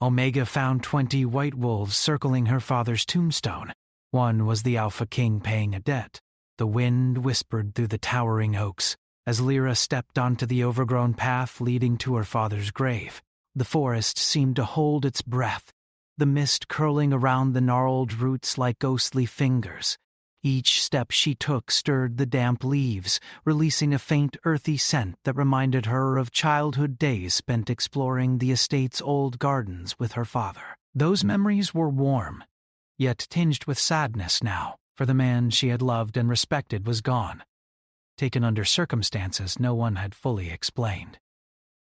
Omega found 20 white wolves circling her father's tombstone. One was the Alpha King paying a debt. The wind whispered through the towering oaks as Lyra stepped onto the overgrown path leading to her father's grave. The forest seemed to hold its breath, the mist curling around the gnarled roots like ghostly fingers. Each step she took stirred the damp leaves, releasing a faint earthy scent that reminded her of childhood days spent exploring the estate's old gardens with her father. Those memories were warm, yet tinged with sadness now, for the man she had loved and respected was gone, taken under circumstances no one had fully explained.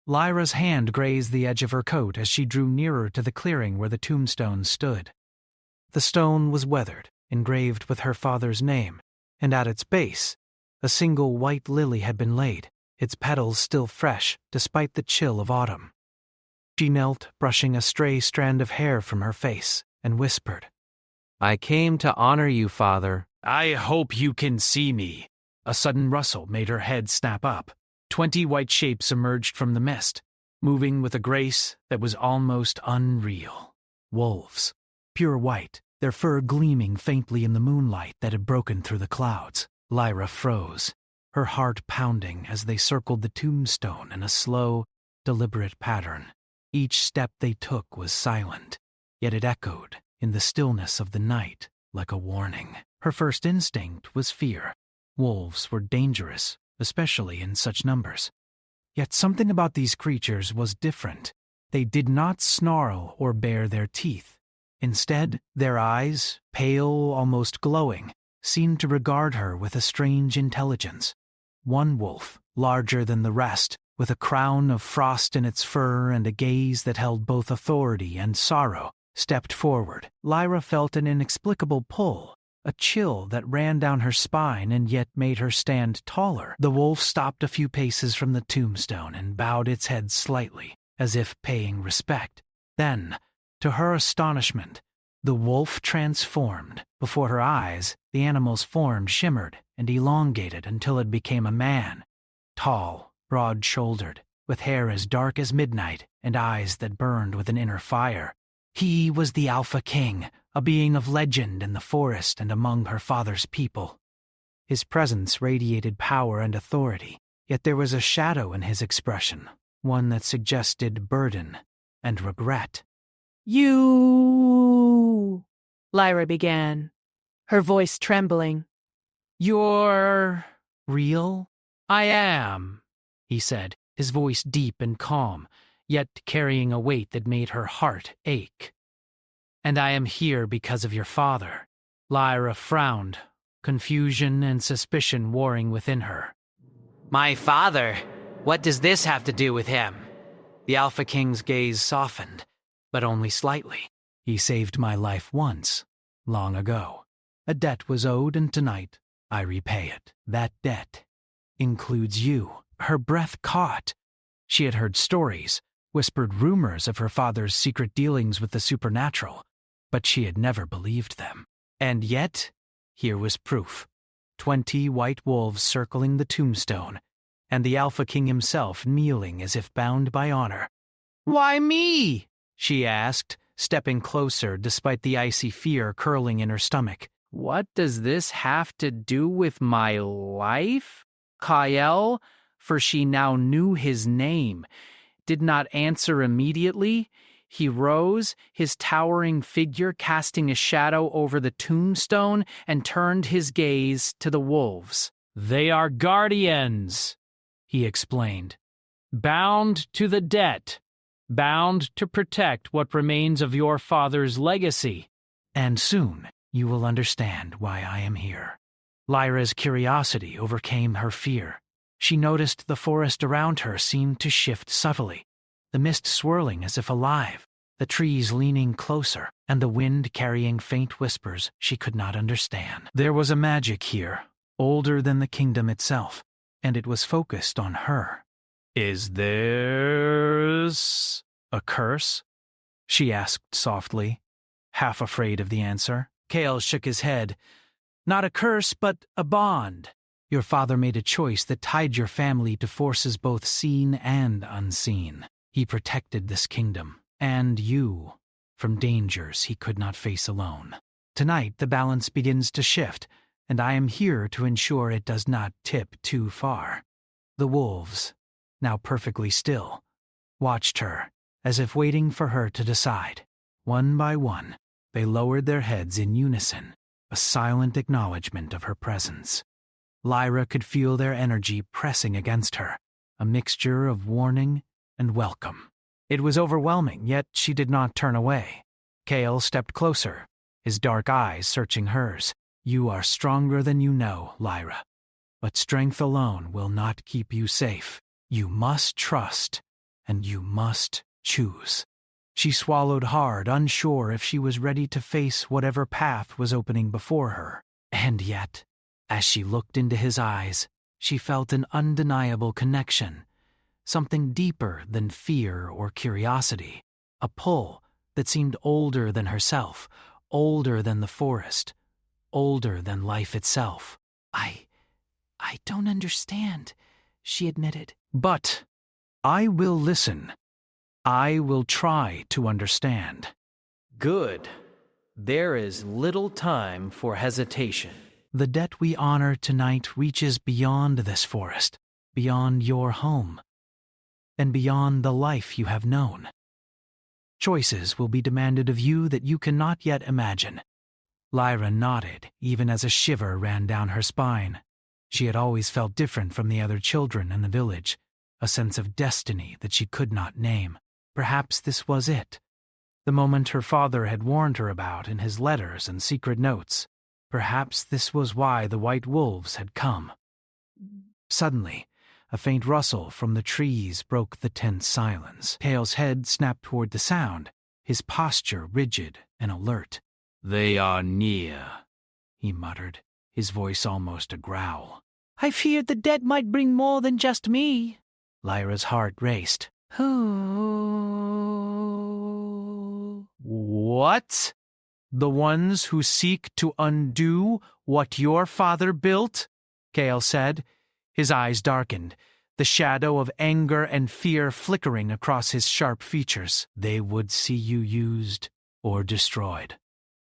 Lyra's hand grazed the edge of her coat as she drew nearer to the clearing where the tombstone stood. The stone was weathered, engraved with her father's name, and at its base, a single white lily had been laid, its petals still fresh despite the chill of autumn. She knelt, brushing a stray strand of hair from her face, and whispered, "I came to honor you, Father. I hope you can see me." A sudden rustle made her head snap up. 20 white shapes emerged from the mist, moving with a grace that was almost unreal. Wolves, pure white, their fur gleaming faintly in the moonlight that had broken through the clouds. Lyra froze, her heart pounding as they circled the tombstone in a slow, deliberate pattern. Each step they took was silent, yet it echoed in the stillness of the night like a warning. Her first instinct was fear. Wolves were dangerous, especially in such numbers. Yet something about these creatures was different. They did not snarl or bare their teeth. Instead, their eyes, pale, almost glowing, seemed to regard her with a strange intelligence. One wolf, larger than the rest, with a crown of frost in its fur and a gaze that held both authority and sorrow, stepped forward. Lyra felt an inexplicable pull, a chill that ran down her spine and yet made her stand taller. The wolf stopped a few paces from the tombstone and bowed its head slightly, as if paying respect. Then, to her astonishment, the wolf transformed. Before her eyes, the animal's form shimmered and elongated until it became a man. Tall, broad-shouldered, with hair as dark as midnight and eyes that burned with an inner fire. He was the Alpha King, a being of legend in the forest and among her father's people. His presence radiated power and authority, yet there was a shadow in his expression, one that suggested burden and regret. "You," Lyra began, her voice trembling. "You're real?" "I am," he said, his voice deep and calm, yet carrying a weight that made her heart ache. "And I am here because of your father." Lyra frowned, confusion and suspicion warring within her. "My father? What does this have to do with him?" The Alpha King's gaze softened, but only slightly. "He saved my life once, long ago. A debt was owed, and tonight I repay it. That debt includes you." Her breath caught. She had heard stories, whispered rumors of her father's secret dealings with the supernatural, but she had never believed them. And yet, here was proof. 20 white wolves circling the tombstone, and the Alpha King himself kneeling as if bound by honor. "Why me?" she asked, stepping closer despite the icy fear curling in her stomach. "What does this have to do with my life?" Kyle, for she now knew his name, did not answer immediately. He rose, his towering figure casting a shadow over the tombstone, and turned his gaze to the wolves. "They are guardians," he explained. "Bound to the debt, bound to protect what remains of your father's legacy. And soon you will understand why I am here." Lyra's curiosity overcame her fear. She noticed the forest around her seemed to shift subtly, the mist swirling as if alive, the trees leaning closer, and the wind carrying faint whispers she could not understand. There was a magic here, older than the kingdom itself, and it was focused on her. "Is this a curse?" she asked softly, half afraid of the answer. Kale shook his head. "Not a curse, but a bond. Your father made a choice that tied your family to forces both seen and unseen. He protected this kingdom, and you from dangers he could not face alone. Tonight the balance begins to shift, and I am here to ensure it does not tip too far." The wolves, now perfectly still, watched her, as if waiting for her to decide. One by one, they lowered their heads in unison, a silent acknowledgement of her presence. Lyra could feel their energy pressing against her, a mixture of warning and welcome. It was overwhelming, yet she did not turn away. Cale stepped closer, his dark eyes searching hers. "You are stronger than you know, Lyra. But strength alone will not keep you safe. You must trust, and you must choose." She swallowed hard, unsure if she was ready to face whatever path was opening before her. And yet, as she looked into his eyes, she felt an undeniable connection, something deeper than fear or curiosity, a pull that seemed older than herself, older than the forest, older than life itself. I don't understand," she admitted. "But I will listen. I will try to understand." "Good. There is little time for hesitation. The debt we honor tonight reaches beyond this forest, beyond your home, and beyond the life you have known. Choices will be demanded of you that you cannot yet imagine." Lyra nodded, even as a shiver ran down her spine. She had always felt different from the other children in the village, a sense of destiny that she could not name. Perhaps this was it, the moment her father had warned her about in his letters and secret notes. Perhaps this was why the white wolves had come. Suddenly, a faint rustle from the trees broke the tense silence. Cale's head snapped toward the sound, his posture rigid and alert. "They are near," he muttered, his voice almost a growl. "I feared the dead might bring more than just me." Lyra's heart raced. "What? The ones who seek to undo what your father built?" Cale said. His eyes darkened, the shadow of anger and fear flickering across his sharp features. "They would see you used or destroyed,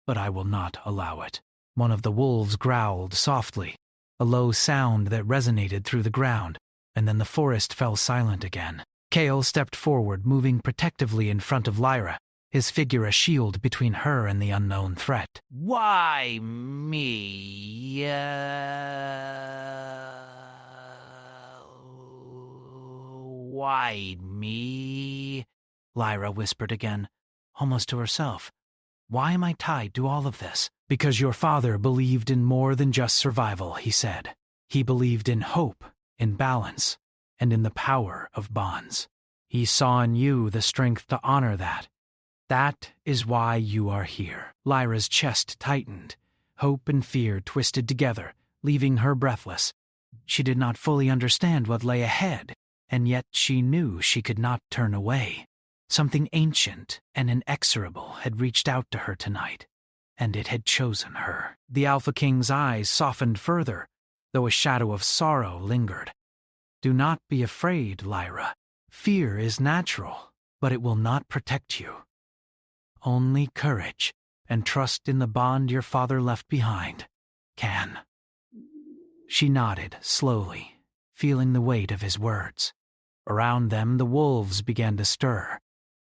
but I will not allow it." One of the wolves growled softly, a low sound that resonated through the ground, and then the forest fell silent again. Cale stepped forward, moving protectively in front of Lyra, his figure a shield between her and the unknown threat. "Why me? Why me?" Lyra whispered again, almost to herself. "Why am I tied to all of this?" "Because your father believed in more than just survival," he said. "He believed in hope, in balance, and in the power of bonds. He saw in you the strength to honor that. That is why you are here." Lyra's chest tightened. Hope and fear twisted together, leaving her breathless. She did not fully understand what lay ahead, and yet she knew she could not turn away. Something ancient and inexorable had reached out to her tonight, and it had chosen her. The Alpha King's eyes softened further, though a shadow of sorrow lingered. "Do not be afraid, Lyra. Fear is natural, but it will not protect you. Only courage and trust in the bond your father left behind can." She nodded slowly, feeling the weight of his words. Around them the wolves began to stir,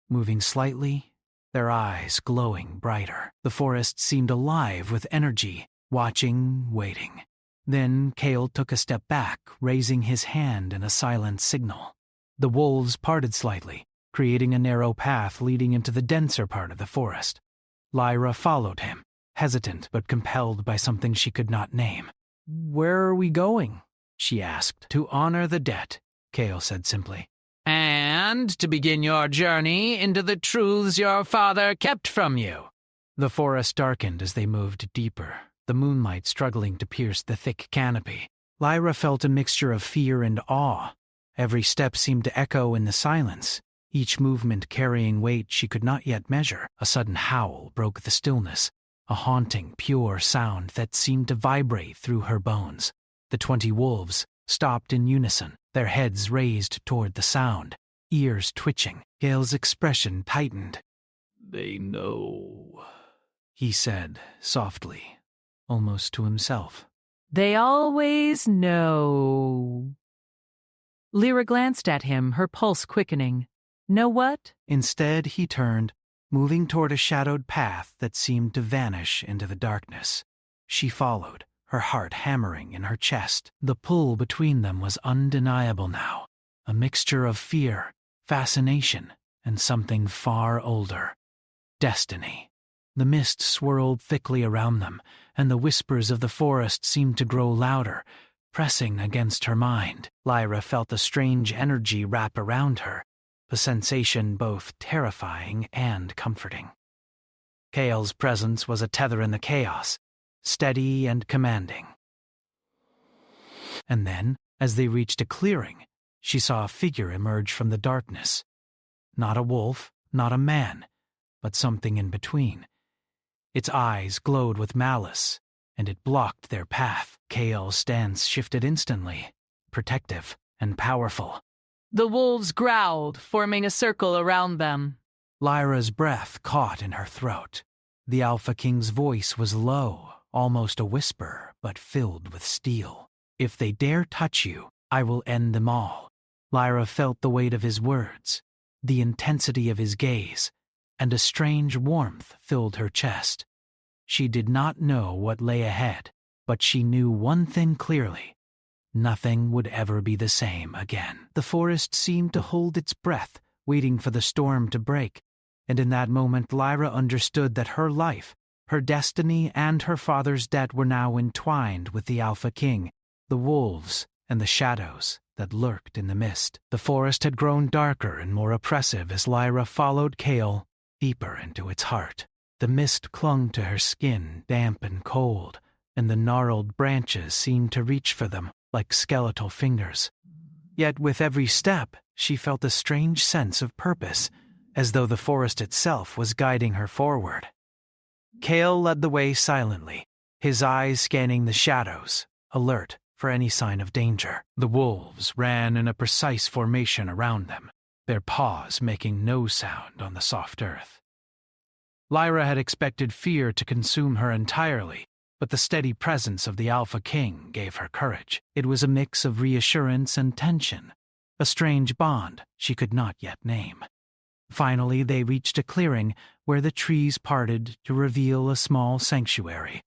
moving slightly, their eyes glowing brighter. The forest seemed alive with energy, watching, waiting. Then Cale took a step back, raising his hand in a silent signal. The wolves parted slightly, creating a narrow path leading into the denser part of the forest. Lyra followed him, hesitant but compelled by something she could not name. "Where are we going?" she asked. "To honor the debt," Cale said simply. "And to begin your journey into the truths your father kept from you." The forest darkened as they moved deeper, the moonlight struggling to pierce the thick canopy. Lyra felt a mixture of fear and awe. Every step seemed to echo in the silence, each movement carrying weight she could not yet measure. A sudden howl broke the stillness, a haunting, pure sound that seemed to vibrate through her bones. The 20 wolves stopped in unison, their heads raised toward the sound. ears twitching. Gale's expression tightened. "They know," he said softly, almost to himself. They always know. Lyra glanced at him, her pulse quickening. Know what? Instead, he turned, moving toward a shadowed path that seemed to vanish into the darkness. She followed, her heart hammering in her chest. The pull between them was undeniable now, a mixture of fear, fascination, and something far older. Destiny. The mist swirled thickly around them, and the whispers of the forest seemed to grow louder, pressing against her mind. Lyra felt a strange energy wrap around her, a sensation both terrifying and comforting. Kale's presence was a tether in the chaos, steady and commanding. And then, as they reached a clearing, she saw a figure emerge from the darkness. Not a wolf, not a man, but something in between. Its eyes glowed with malice, and it blocked their path. Kale's stance shifted instantly, protective and powerful. The wolves growled, forming a circle around them. Lyra's breath caught in her throat. The Alpha King's voice was low, almost a whisper, but filled with steel. If they dare touch you, I will end them all. Lyra felt the weight of his words, the intensity of his gaze, and a strange warmth filled her chest. She did not know what lay ahead, but she knew one thing clearly. Nothing would ever be the same again. The forest seemed to hold its breath, waiting for the storm to break, and in that moment Lyra understood that her life, her destiny, and her father's debt were now entwined with the Alpha King, the wolves, and the shadows that lurked in the mist. The forest had grown darker and more oppressive as Lyra followed Kale deeper into its heart. The mist clung to her skin, damp and cold, and the gnarled branches seemed to reach for them like skeletal fingers. Yet with every step, she felt a strange sense of purpose, as though the forest itself was guiding her forward. Kale led the way silently, his eyes scanning the shadows, alert for any sign of danger. The wolves ran in a precise formation around them, their paws making no sound on the soft earth. Lyra had expected fear to consume her entirely, but the steady presence of the Alpha King gave her courage. It was a mix of reassurance and tension, a strange bond she could not yet name. Finally, they reached a clearing where the trees parted to reveal a small sanctuary,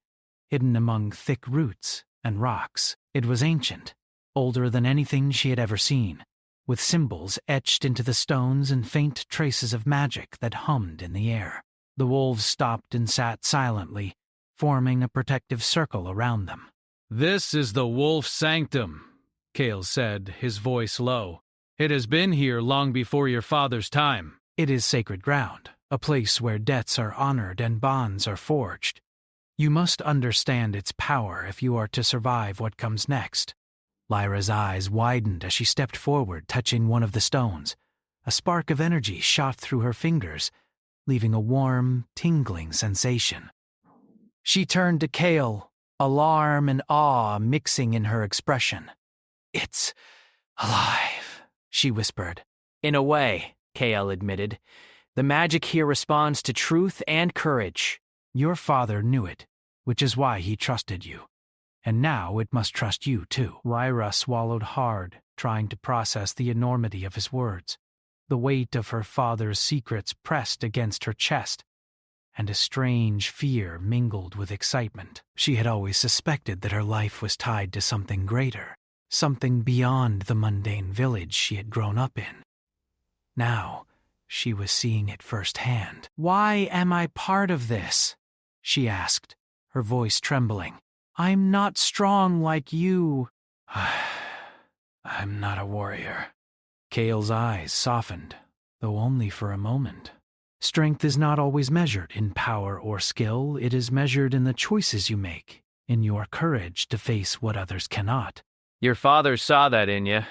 hidden among thick roots and rocks. It was ancient, older than anything she had ever seen, with symbols etched into the stones and faint traces of magic that hummed in the air. The wolves stopped and sat silently, forming a protective circle around them. "This is the Wolf Sanctum," Kale said, his voice low. "It has been here long before your father's time." It is sacred ground, a place where debts are honored and bonds are forged. You must understand its power if you are to survive what comes next. Lyra's eyes widened as she stepped forward, touching one of the stones. A spark of energy shot through her fingers, leaving a warm, tingling sensation. She turned to Kale, alarm and awe mixing in her expression. "It's alive," she whispered. "In a way," Kale admitted. "The magic here responds to truth and courage." Your father knew it, which is why he trusted you. And now it must trust you, too. Lyra swallowed hard, trying to process the enormity of his words. The weight of her father's secrets pressed against her chest, and a strange fear mingled with excitement. She had always suspected that her life was tied to something greater, something beyond the mundane village she had grown up in. Now, she was seeing it firsthand. "Why am I part of this?" she asked, her voice trembling. "I'm not strong like you." "I'm not a warrior." Kale's eyes softened, though only for a moment. Strength is not always measured in power or skill. It is measured in the choices you make, in your courage to face what others cannot. "Your father saw that in you.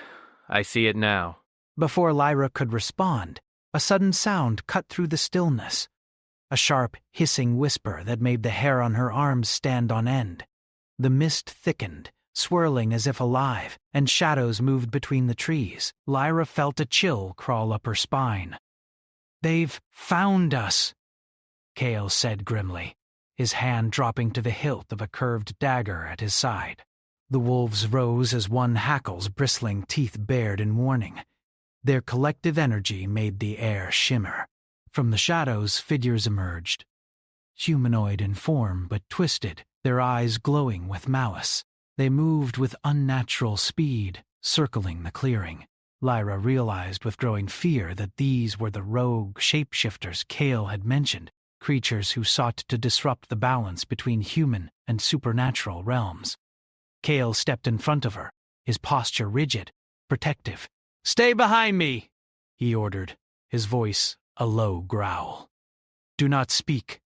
I see it now." Before Lyra could respond, a sudden sound cut through the stillness. A sharp, hissing whisper that made the hair on her arms stand on end. The mist thickened, swirling as if alive, and shadows moved between the trees. Lyra felt a chill crawl up her spine. "They've found us," Cale said grimly, his hand dropping to the hilt of a curved dagger at his side. The wolves rose as one hackle's bristling teeth bared in warning. Their collective energy made the air shimmer. From the shadows, figures emerged. Humanoid in form, but twisted, their eyes glowing with malice. They moved with unnatural speed, circling the clearing. Lyra realized with growing fear that these were the rogue shapeshifters Cale had mentioned, creatures who sought to disrupt the balance between human and supernatural realms. Cale stepped in front of her, his posture rigid, protective. "Stay behind me," he ordered, his voice a low growl. "Do not speak.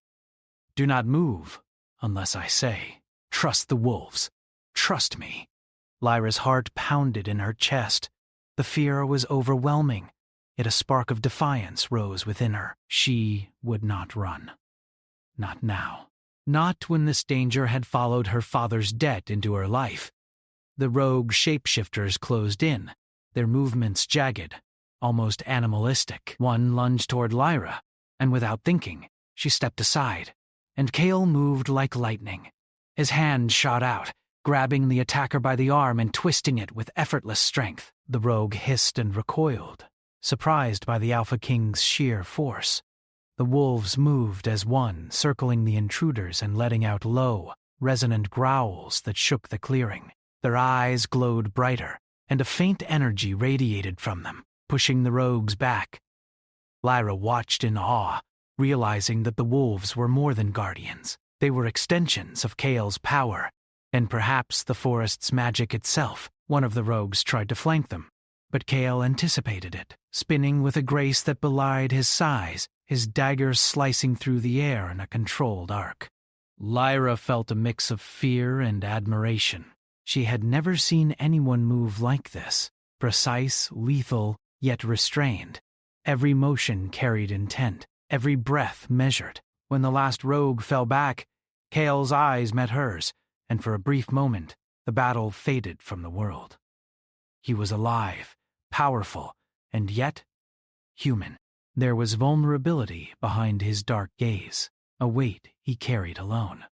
Do not move, unless I say. Trust the wolves. Trust me." Lyra's heart pounded in her chest. The fear was overwhelming, yet a spark of defiance rose within her. She would not run. Not now. Not when this danger had followed her father's debt into her life. The rogue shapeshifters closed in, their movements jagged, almost animalistic. One lunged toward Lyra, and without thinking, she stepped aside, and Cale moved like lightning. His hand shot out, grabbing the attacker by the arm and twisting it with effortless strength. The rogue hissed and recoiled, surprised by the Alpha King's sheer force. The wolves moved as one, circling the intruders and letting out low, resonant growls that shook the clearing. Their eyes glowed brighter, and a faint energy radiated from them, pushing the rogues back. Lyra watched in awe, realizing that the wolves were more than guardians. They were extensions of Cale's power, and perhaps the forest's magic itself. One of the rogues tried to flank them, but Cale anticipated it, spinning with a grace that belied his size, his daggers slicing through the air in a controlled arc. Lyra felt a mix of fear and admiration. She had never seen anyone move like this, precise, lethal, yet restrained. Every motion carried intent, every breath measured. When the last rogue fell back, Cale's eyes met hers, and for a brief moment, the battle faded from the world. He was alive, powerful, and yet human. There was vulnerability behind his dark gaze, a weight he carried alone.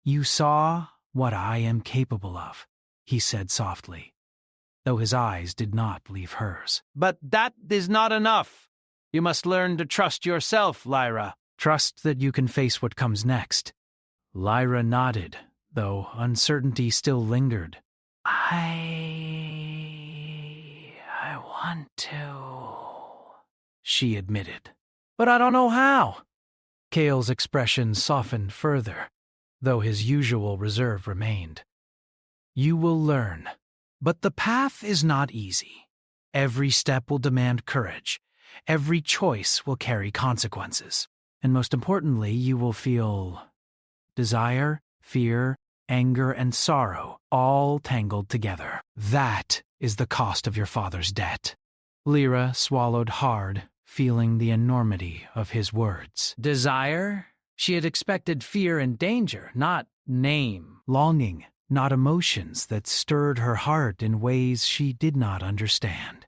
"You saw what I am capable of," he said softly, though his eyes did not leave hers. "But that is not enough. You must learn to trust yourself, Lyra." "Trust that you can face what comes next." Lyra nodded, though uncertainty still lingered. I want to," she admitted. "But I don't know how." Cale's expression softened further, though his usual reserve remained. "You will learn, but the path is not easy. Every step will demand courage. Every choice will carry consequences. And most importantly, you will feel desire, fear, anger, and sorrow, all tangled together. That is the cost of your father's debt." Lyra swallowed hard, feeling the enormity of his words. Desire? She had expected fear and danger, not name. Longing, not emotions that stirred her heart in ways she did not understand.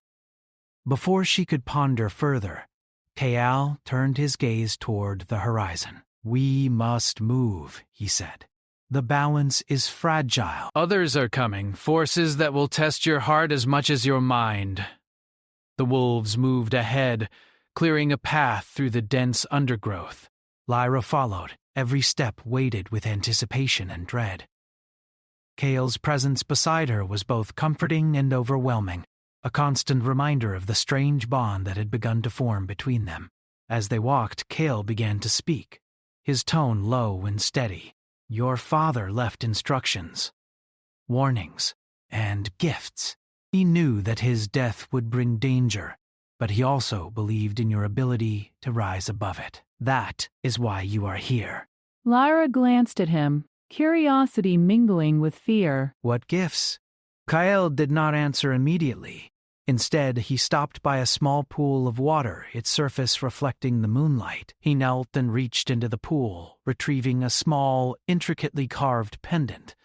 Before she could ponder further, Cale turned his gaze toward the horizon. "We must move," he said. "The balance is fragile." Others are coming, forces that will test your heart as much as your mind. The wolves moved ahead, clearing a path through the dense undergrowth. Lyra followed, every step weighted with anticipation and dread. Cale's presence beside her was both comforting and overwhelming, a constant reminder of the strange bond that had begun to form between them. As they walked, Cale began to speak, his tone low and steady. "Your father left instructions, warnings, and gifts. He knew that his death would bring danger, but he also believed in your ability to rise above it. That is why you are here." Lyra glanced at him, curiosity mingling with fear. "What gifts?" Cale did not answer immediately. Instead, he stopped by a small pool of water, its surface reflecting the moonlight. He knelt and reached into the pool, retrieving a small, intricately carved pendant,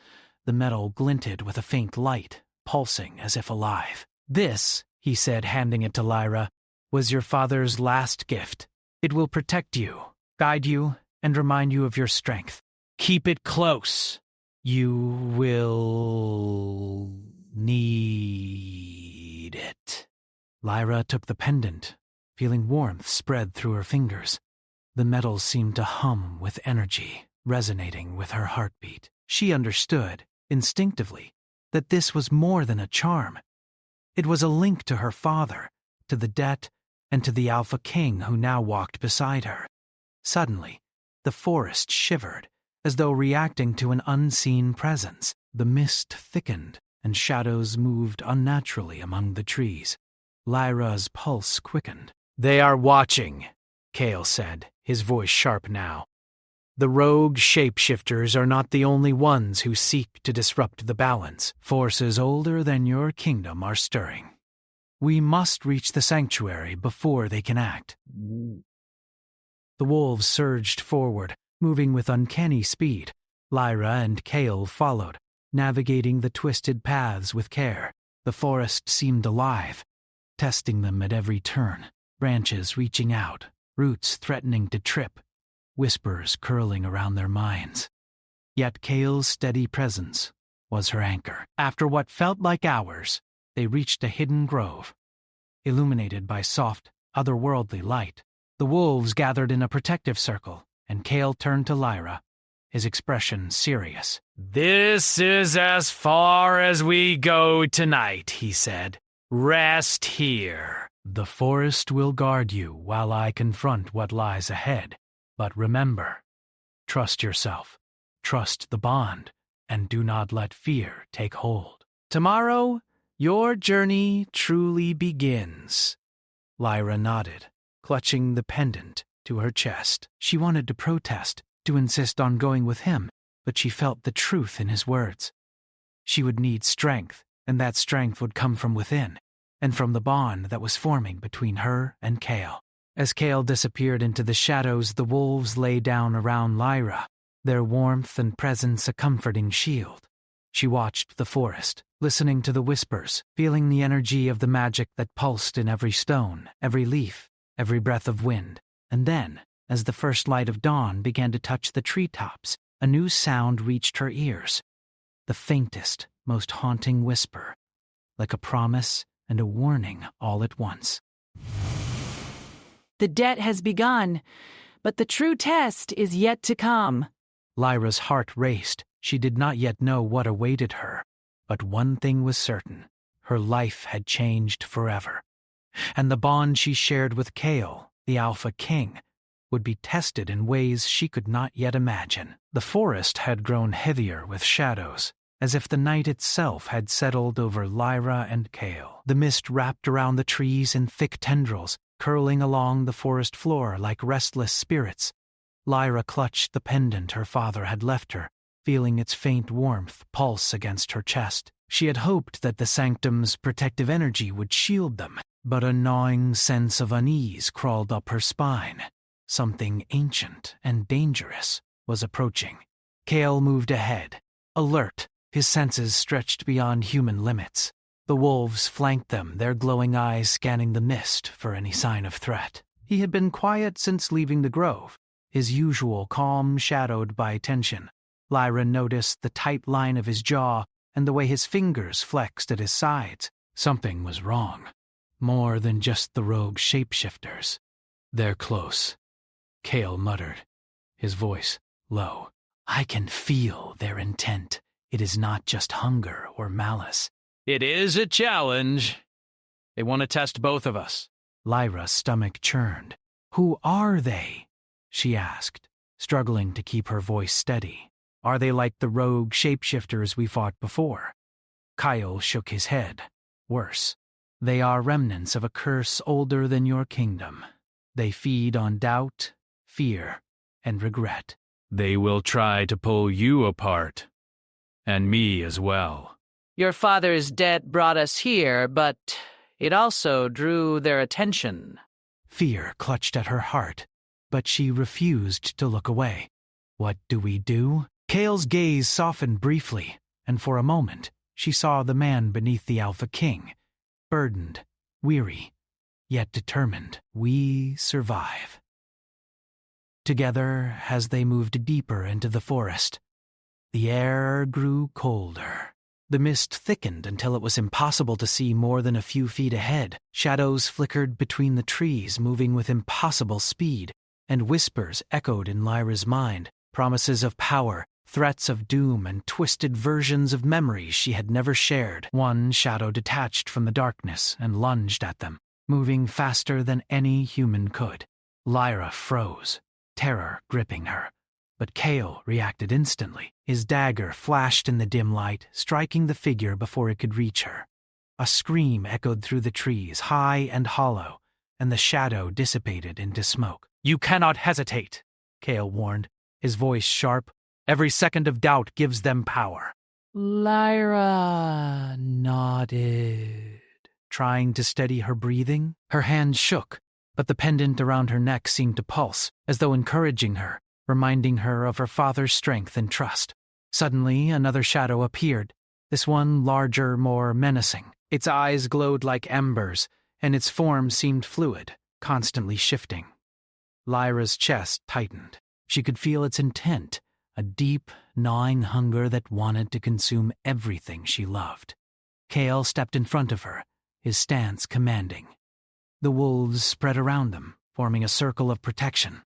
The metal glinted with a faint light, pulsing as if alive. "This," he said, handing it to Lyra, "was your father's last gift. It will protect you, guide you, and remind you of your strength. Keep it close. You will need it." Lyra took the pendant, feeling warmth spread through her fingers. The metal seemed to hum with energy, resonating with her heartbeat. She understood, instinctively, that this was more than a charm. It was a link to her father, to the debt, and to the Alpha King who now walked beside her. Suddenly, the forest shivered, as though reacting to an unseen presence. The mist thickened, and shadows moved unnaturally among the trees. Lyra's pulse quickened. "They are watching," Cale said, his voice sharp now. "The rogue shapeshifters are not the only ones who seek to disrupt the balance. Forces older than your kingdom are stirring. We must reach the sanctuary before they can act." The wolves surged forward, moving with uncanny speed. Lyra and Cale followed, navigating the twisted paths with care. The forest seemed alive, testing them at every turn, branches reaching out, roots threatening to trip, whispers curling around their minds. Yet Cale's steady presence was her anchor. After what felt like hours, they reached a hidden grove, illuminated by soft, otherworldly light. The wolves gathered in a protective circle, and Cale turned to Lyra, his expression serious. "This is as far as we go tonight," he said. "Rest here. The forest will guard you while I confront what lies ahead. But remember, trust yourself, trust the bond, and do not let fear take hold. Tomorrow, your journey truly begins." Lyra nodded, clutching the pendant to her chest. She wanted to protest, to insist on going with him, but she felt the truth in his words. She would need strength, and that strength would come from within, and from the bond that was forming between her and Cale. As Cale disappeared into the shadows, the wolves lay down around Lyra, their warmth and presence a comforting shield. She watched the forest, listening to the whispers, feeling the energy of the magic that pulsed in every stone, every leaf, every breath of wind. And then, as the first light of dawn began to touch the treetops, a new sound reached her ears. The faintest, most haunting whisper, like a promise and a warning all at once. "The debt has begun, but the true test is yet to come." Lyra's heart raced. She did not yet know what awaited her, but one thing was certain. Her life had changed forever. And the bond she shared with Cale, the Alpha King, would be tested in ways she could not yet imagine. The forest had grown heavier with shadows, as if the night itself had settled over Lyra and Cale. The mist wrapped around the trees in thick tendrils, curling along the forest floor like restless spirits. Lyra clutched the pendant her father had left her, feeling its faint warmth pulse against her chest. She had hoped that the sanctum's protective energy would shield them, but a gnawing sense of unease crawled up her spine. Something ancient and dangerous was approaching. Cale moved ahead, alert, his senses stretched beyond human limits. The wolves flanked them, their glowing eyes scanning the mist for any sign of threat. He had been quiet since leaving the grove, his usual calm shadowed by tension. Lyra noticed the tight line of his jaw and the way his fingers flexed at his sides. Something was wrong. More than just the rogue shapeshifters. "They're close," Cale muttered, his voice low. "I can feel their intent. It is not just hunger or malice." It is a challenge. They want to test both of us. Lyra's stomach churned. "Who are they?" she asked, struggling to keep her voice steady. "Are they like the rogue shapeshifters we fought before?" Kyle shook his head. "Worse. They are remnants of a curse older than your kingdom. They feed on doubt, fear, and regret." They will try to pull you apart. And me as well. "Your father's debt brought us here, but it also drew their attention." Fear clutched at her heart, but she refused to look away. "What do we do?" Cale's gaze softened briefly. and for a moment she saw the man beneath the Alpha King, burdened, weary, yet determined. We survive. Together, as they moved deeper into the forest, the air grew colder. The mist thickened until it was impossible to see more than a few feet ahead. Shadows flickered between the trees, moving with impossible speed, and whispers echoed in Lyra's mind, promises of power, threats of doom, and twisted versions of memories she had never shared. One shadow detached from the darkness and lunged at them, moving faster than any human could. Lyra froze, terror gripping her. But Kale reacted instantly. His dagger flashed in the dim light, striking the figure before it could reach her. A scream echoed through the trees, high and hollow, and the shadow dissipated into smoke. "You cannot hesitate," Kale warned, his voice sharp. "Every second of doubt gives them power." Lyra nodded, Trying to steady her breathing. Her hand shook, but the pendant around her neck seemed to pulse, as though encouraging her, reminding her of her father's strength and trust. Suddenly, another shadow appeared, this one larger, more menacing. Its eyes glowed like embers, and its form seemed fluid, constantly shifting. Lyra's chest tightened. She could feel its intent, a deep, gnawing hunger that wanted to consume everything she loved. Kale stepped in front of her, his stance commanding. The wolves spread around them, forming a circle of protection.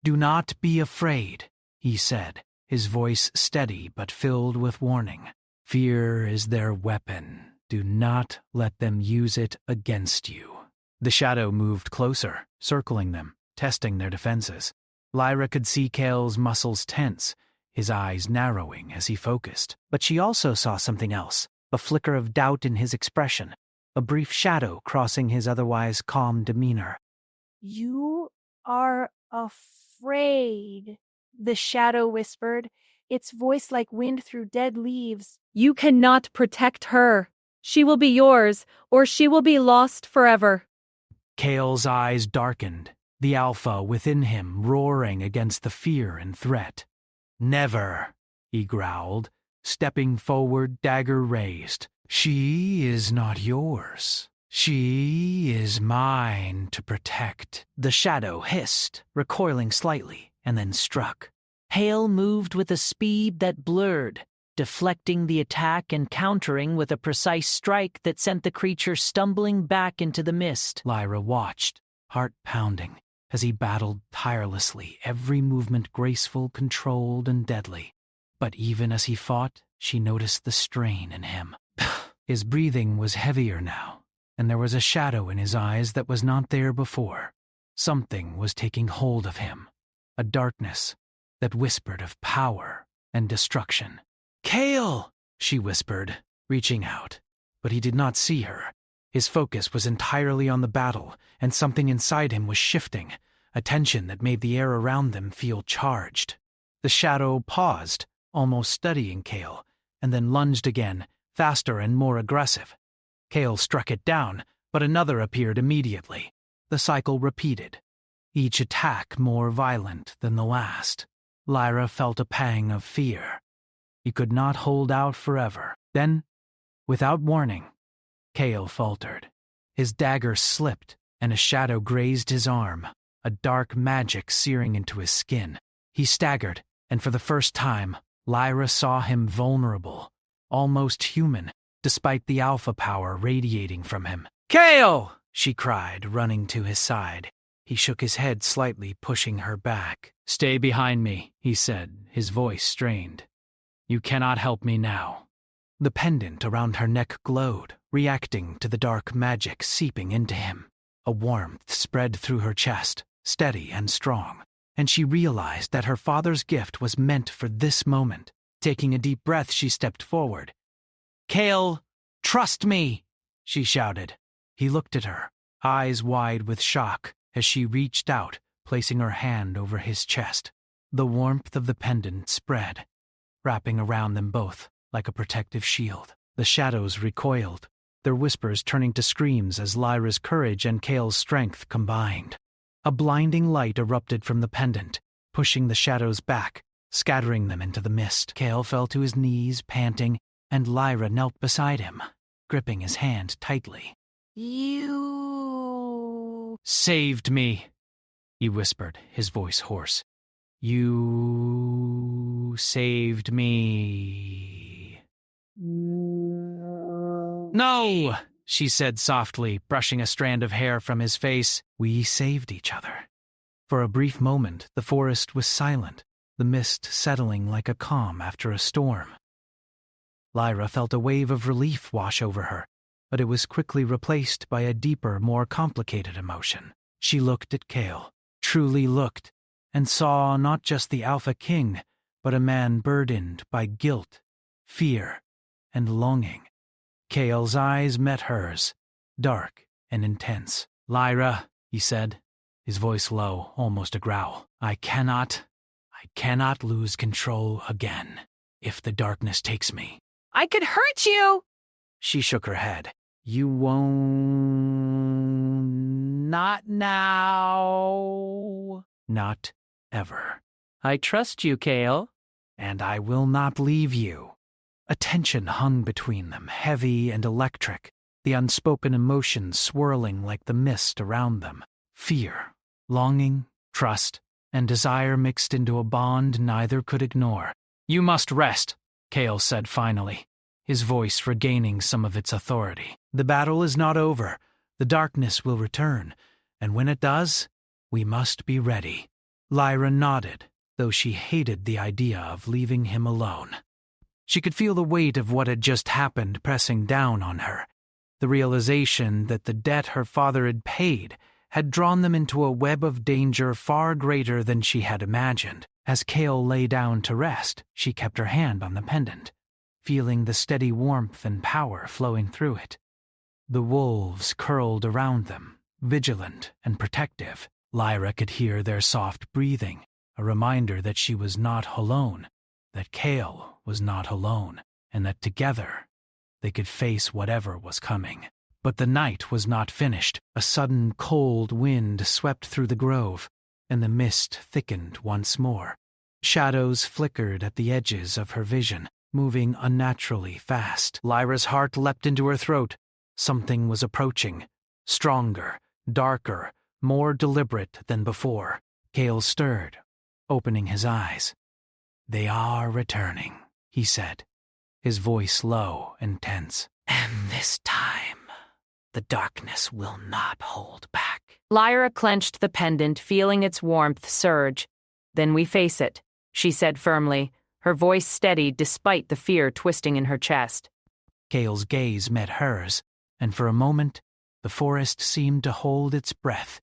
"Do not be afraid," he said, his voice steady but filled with warning. "Fear is their weapon. Do not let them use it against you." The shadow moved closer, circling them, testing their defenses. Lyra could see Kale's muscles tense, his eyes narrowing as he focused. But she also saw something else, a flicker of doubt in his expression, a brief shadow crossing his otherwise calm demeanor. "You are afraid," the shadow whispered, its voice like wind through dead leaves. "You cannot protect her. She will be yours, or she will be lost forever." Kale's eyes darkened, the alpha within him roaring against the fear and threat. "Never," he growled, stepping forward, dagger raised. "She is not yours. She is mine to protect." The shadow hissed, recoiling slightly, and then struck. Hale moved with a speed that blurred, deflecting the attack and countering with a precise strike that sent the creature stumbling back into the mist. Lyra watched, heart pounding, as he battled tirelessly, every movement graceful, controlled, and deadly. But even as he fought, she noticed the strain in him. His breathing was heavier now, and there was a shadow in his eyes that was not there before. Something was taking hold of him, a darkness that whispered of power and destruction. "Kale!" she whispered, reaching out, but he did not see her. His focus was entirely on the battle, and something inside him was shifting, a tension that made the air around them feel charged. The shadow paused, almost studying Kale, and then lunged again, faster and more aggressive. Kale struck it down, but another appeared immediately. The cycle repeated, each attack more violent than the last. Lyra felt a pang of fear. He could not hold out forever. Then, without warning, Kale faltered. His dagger slipped, and a shadow grazed his arm, a dark magic searing into his skin. He staggered, and for the first time, Lyra saw him vulnerable, almost human, despite the alpha power radiating from him. "Kale!" she cried, running to his side. He shook his head slightly, pushing her back. "Stay behind me," he said, his voice strained. "You cannot help me now." The pendant around her neck glowed, reacting to the dark magic seeping into him. A warmth spread through her chest, steady and strong, and she realized that her father's gift was meant for this moment. Taking a deep breath, she stepped forward. "Kale, trust me!" she shouted. He looked at her, eyes wide with shock, as she reached out, placing her hand over his chest. The warmth of the pendant spread, wrapping around them both like a protective shield. The shadows recoiled, their whispers turning to screams as Lyra's courage and Kale's strength combined. A blinding light erupted from the pendant, pushing the shadows back, scattering them into the mist. Kale fell to his knees, panting, and Lyra knelt beside him, gripping his hand tightly. You Saved me, he whispered, his voice hoarse. You saved me. No, she said softly, brushing a strand of hair from his face. We saved each other. For a brief moment, the forest was silent, the mist settling like a calm after a storm. Lyra felt a wave of relief wash over her, but it was quickly replaced by a deeper, more complicated emotion. She looked at Cale, truly looked, and saw not just the Alpha King, but a man burdened by guilt, fear, and longing. Cale's eyes met hers, dark and intense. Lyra, he said, his voice low, almost a growl. I cannot lose control again if the darkness takes me. I could hurt you! She shook her head. You won't. Not now. Not ever. I trust you, Cale. And I will not leave you. A tension hung between them, heavy and electric, the unspoken emotions swirling like the mist around them. Fear, longing, trust, and desire mixed into a bond neither could ignore. You must rest, Cale said finally, his voice regaining some of its authority. The battle is not over. The darkness will return, and when it does, we must be ready. Lyra nodded, though she hated the idea of leaving him alone. She could feel the weight of what had just happened pressing down on her. The realization that the debt her father had paid had drawn them into a web of danger far greater than she had imagined. As Cale lay down to rest, she kept her hand on the pendant, feeling the steady warmth and power flowing through it. The wolves curled around them, vigilant and protective. Lyra could hear their soft breathing, a reminder that she was not alone, that Cale was not alone, and that together they could face whatever was coming. But the night was not finished. A sudden cold wind swept through the grove, and the mist thickened once more. Shadows flickered at the edges of her vision, moving unnaturally fast. Lyra's heart leapt into her throat. Something was approaching, stronger, darker, more deliberate than before. Cale stirred, opening his eyes. They are returning, he said, his voice low and tense. And this time, the darkness will not hold back. Lyra clenched the pendant, feeling its warmth surge. Then we face it, she said firmly, her voice steady despite the fear twisting in her chest. Cale's gaze met hers, and for a moment, the forest seemed to hold its breath.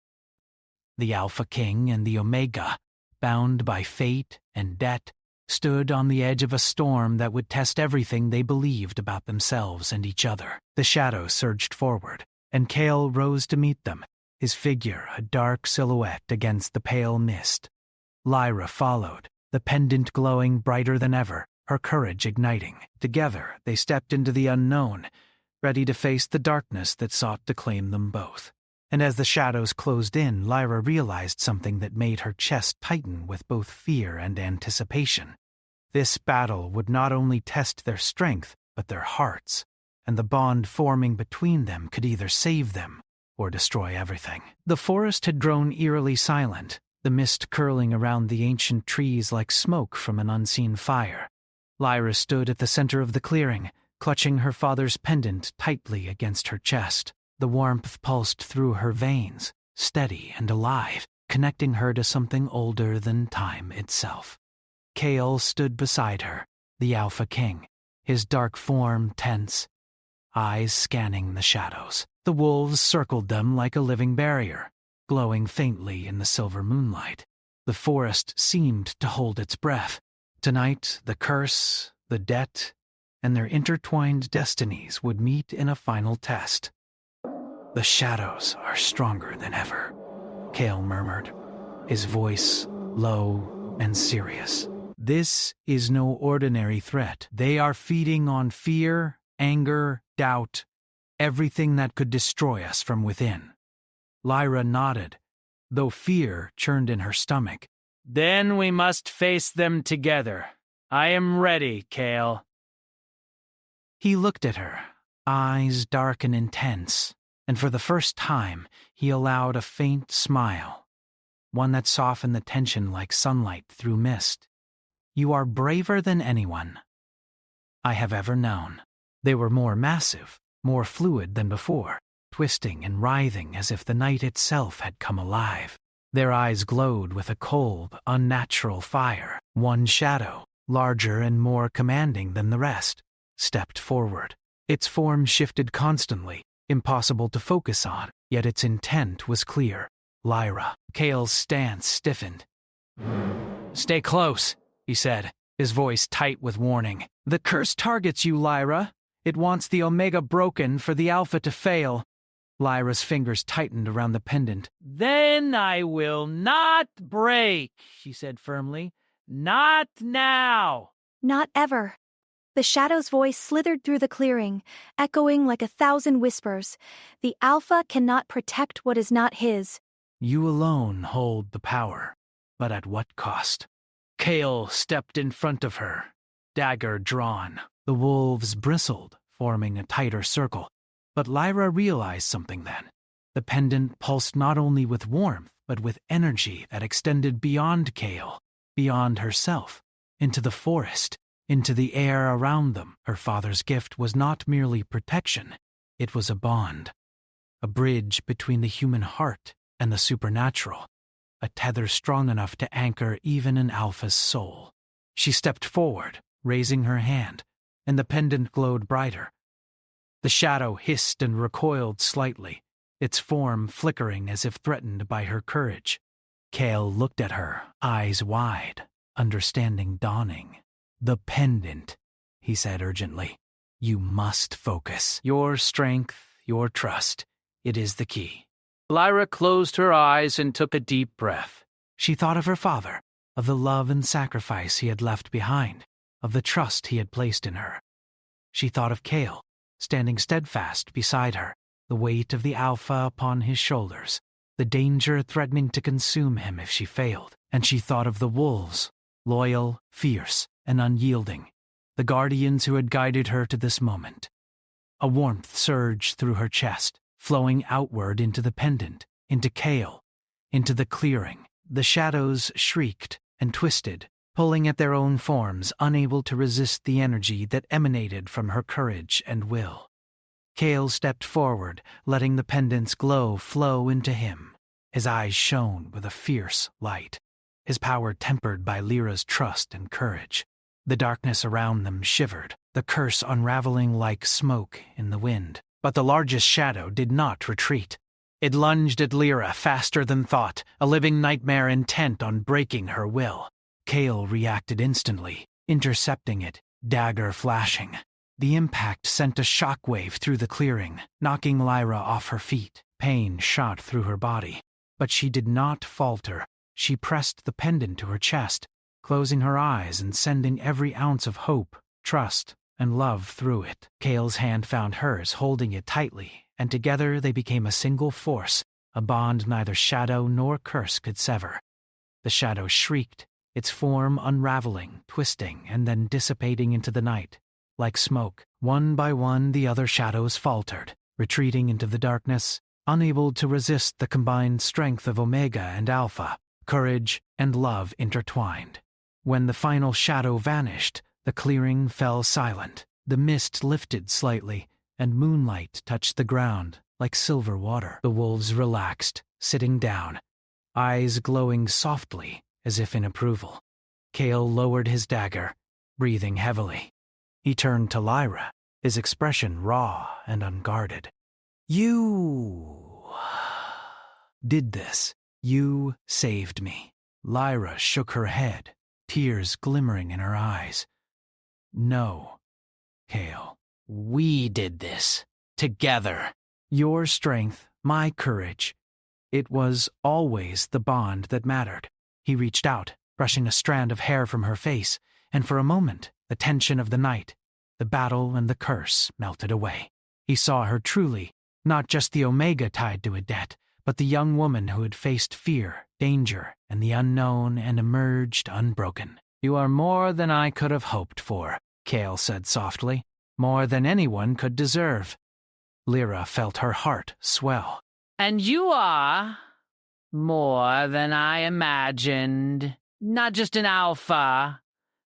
The Alpha King and the Omega, bound by fate and debt, stood on the edge of a storm that would test everything they believed about themselves and each other. The shadows surged forward, and Cale rose to meet them, his figure a dark silhouette against the pale mist. Lyra followed, the pendant glowing brighter than ever, her courage igniting. Together they stepped into the unknown, ready to face the darkness that sought to claim them both. And as the shadows closed in, Lyra realized something that made her chest tighten with both fear and anticipation. This battle would not only test their strength, but their hearts, and the bond forming between them could either save them or destroy everything. The forest had grown eerily silent, the mist curling around the ancient trees like smoke from an unseen fire. Lyra stood at the center of the clearing, clutching her father's pendant tightly against her chest. The warmth pulsed through her veins, steady and alive, connecting her to something older than time itself. Cale stood beside her, the Alpha King, his dark form tense, eyes scanning the shadows. The wolves circled them like a living barrier, glowing faintly in the silver moonlight. The forest seemed to hold its breath. Tonight, the curse, the debt, and their intertwined destinies would meet in a final test. The shadows are stronger than ever, Cale murmured, his voice low and serious. This is no ordinary threat. They are feeding on fear, anger, doubt, everything that could destroy us from within. Lyra nodded, though fear churned in her stomach. Then we must face them together. I am ready, Cale. He looked at her, eyes dark and intense, and for the first time he allowed a faint smile, one that softened the tension like sunlight through mist. "You are braver than anyone I have ever known." They were more massive, more fluid than before, twisting and writhing as if the night itself had come alive. Their eyes glowed with a cold, unnatural fire. One shadow, larger and more commanding than the rest, stepped forward. Its form shifted constantly, impossible to focus on, yet its intent was clear. Lyra. Cale's stance stiffened. "Stay close," he said, his voice tight with warning. "The curse targets you, Lyra. It wants the Omega broken for the Alpha to fail." Lyra's fingers tightened around the pendant. "Then I will not break," she said firmly. "Not now." Not ever. The shadow's voice slithered through the clearing, echoing like 1,000 whispers. The Alpha cannot protect what is not his. "You alone hold the power, but at what cost?" Cale stepped in front of her, dagger drawn. The wolves bristled, forming a tighter circle. But Lyra realized something then. The pendant pulsed not only with warmth, but with energy that extended beyond Cale, beyond herself, into the forest, into the air around them. Her father's gift was not merely protection, it was a bond, a bridge between the human heart and the supernatural, a tether strong enough to anchor even an Alpha's soul. She stepped forward, raising her hand, and the pendant glowed brighter. The shadow hissed and recoiled slightly, its form flickering as if threatened by her courage. Cale looked at her, eyes wide, understanding dawning. "The pendant," he said urgently. "You must focus. Your strength, your trust. It is the key." Lyra closed her eyes and took a deep breath. She thought of her father, of the love and sacrifice he had left behind, of the trust he had placed in her. She thought of Cale, standing steadfast beside her, the weight of the Alpha upon his shoulders, the danger threatening to consume him if she failed. And she thought of the wolves, loyal, fierce, and unyielding, the guardians who had guided her to this moment. A warmth surged through her chest, flowing outward into the pendant, into Cale, into the clearing. The shadows shrieked and twisted, pulling at their own forms, unable to resist the energy that emanated from her courage and will. Cale stepped forward, letting the pendant's glow flow into him. His eyes shone with a fierce light, his power tempered by Lyra's trust and courage. The darkness around them shivered, the curse unraveling like smoke in the wind. But the largest shadow did not retreat. It lunged at Lyra faster than thought, a living nightmare intent on breaking her will. Cale reacted instantly, intercepting it, dagger flashing. The impact sent a shockwave through the clearing, knocking Lyra off her feet. Pain shot through her body. But she did not falter. She pressed the pendant to her chest, closing her eyes and sending every ounce of hope, trust, and love through it. Cale's hand found hers, holding it tightly, and together they became a single force, a bond neither shadow nor curse could sever. The shadow shrieked, its form unraveling, twisting, and then dissipating into the night. Like smoke, one by one the other shadows faltered, retreating into the darkness, unable to resist the combined strength of Omega and Alpha, courage and love intertwined. When the final shadow vanished, the clearing fell silent. The mist lifted slightly, and moonlight touched the ground like silver water. The wolves relaxed, sitting down, eyes glowing softly as if in approval. Cale lowered his dagger, breathing heavily. He turned to Lyra, his expression raw and unguarded. "You did this. You saved me." Lyra shook her head, tears glimmering in her eyes. "No, Cale. We did this. Together. Your strength, my courage. It was always the bond that mattered." He reached out, brushing a strand of hair from her face, and for a moment, the tension of the night, the battle and the curse melted away. He saw her truly, not just the Omega tied to a debt, but the young woman who had faced fear, danger, and the unknown and emerged unbroken. "You are more than I could have hoped for," Cale said softly. more than anyone could deserve. Lyra felt her heart swell. And you are more than I imagined. Not just an alpha,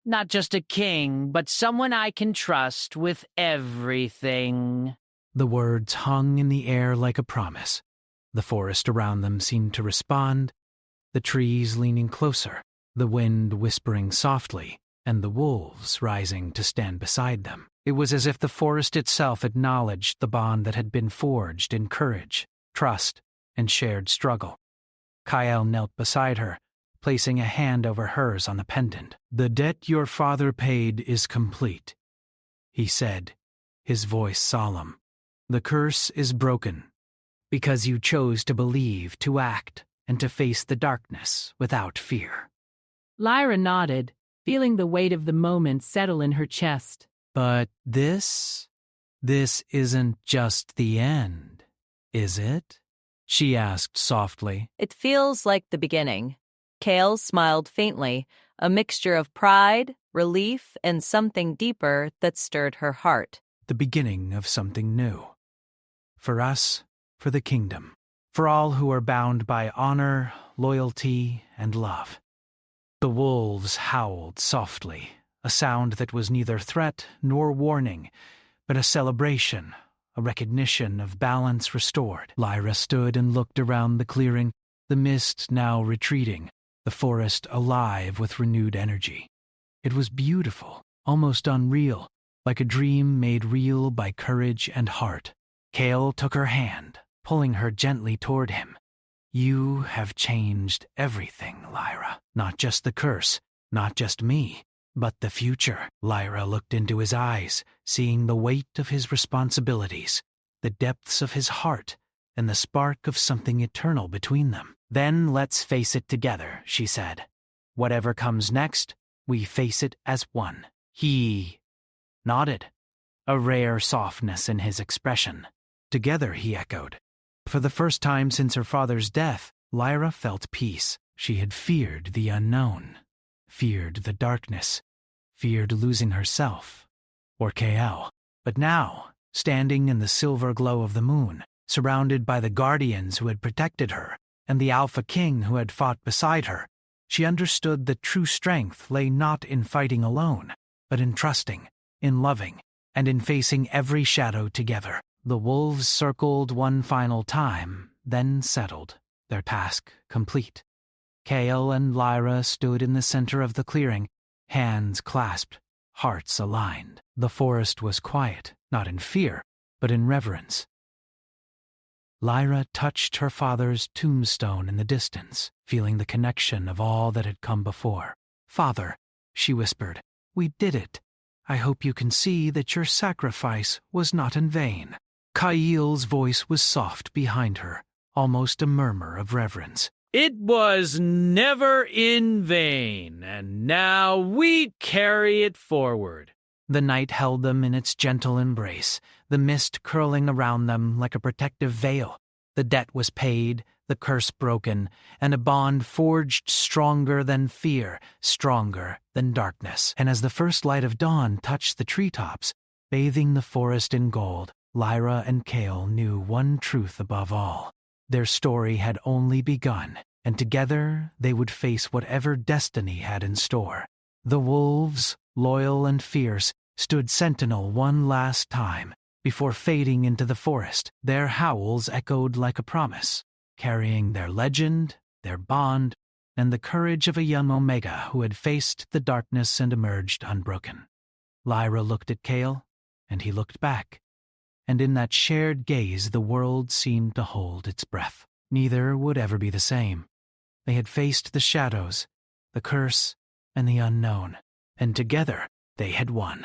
not just a king, but someone I can trust with everything. The words hung in the air like a promise. The forest around them seemed to respond, the trees leaning closer, the wind whispering softly, and the wolves rising to stand beside them. It was as if the forest itself acknowledged the bond that had been forged in courage, trust, and shared struggle. Kyle knelt beside her, placing a hand over hers on the pendant. "The debt your father paid is complete," he said, his voice solemn. "The curse is broken, because you chose to believe, to act, and to face the darkness without fear." Lyra nodded, feeling the weight of the moment settle in her chest. "But this isn't just the end, is it?" she asked softly. It feels like the beginning. Kale smiled faintly, a mixture of pride, relief, and something deeper that stirred her heart. The beginning of something new. For us, for the kingdom, for all who are bound by honor, loyalty, and love. The wolves howled softly, a sound that was neither threat nor warning, but a celebration, a recognition of balance restored. Lyra stood and looked around the clearing, the mist now retreating, the forest alive with renewed energy. It was beautiful, almost unreal, like a dream made real by courage and heart. Kale took her hand, pulling her gently toward him. "You have changed everything, Lyra. Not just the curse, not just me, but the future." Lyra looked into his eyes, seeing the weight of his responsibilities, the depths of his heart, and the spark of something eternal between them. "Then let's face it together," she said. "Whatever comes next, we face it as one." He nodded, a rare softness in his expression. "Together," he echoed. For the first time since her father's death, Lyra felt peace. She had feared the unknown, feared the darkness, feared losing herself, or Kael. But now, standing in the silver glow of the moon, surrounded by the guardians who had protected her, and the Alpha King who had fought beside her, she understood that true strength lay not in fighting alone, but in trusting, in loving, and in facing every shadow together. The wolves circled one final time, then settled, their task complete. Kael and Lyra stood in the center of the clearing, hands clasped, hearts aligned. The forest was quiet, not in fear, but in reverence. Lyra touched her father's tombstone in the distance, feeling the connection of all that had come before. "Father," she whispered, "we did it. I hope you can see that your sacrifice was not in vain." Kael's voice was soft behind her, almost a murmur of reverence. "It was never in vain, and now we carry it forward." The night held them in its gentle embrace, the mist curling around them like a protective veil. The debt was paid, the curse broken, and a bond forged stronger than fear, stronger than darkness. And as the first light of dawn touched the treetops, bathing the forest in gold, Lyra and Kael knew one truth above all. Their story had only begun, and together they would face whatever destiny had in store. The wolves, loyal and fierce, stood sentinel one last time before fading into the forest. Their howls echoed like a promise, carrying their legend, their bond, and the courage of a young Omega who had faced the darkness and emerged unbroken. Lyra looked at Kael, and he looked back, and in that shared gaze the world seemed to hold its breath. Neither would ever be the same. They had faced the shadows, the curse, and the unknown, and together they had won.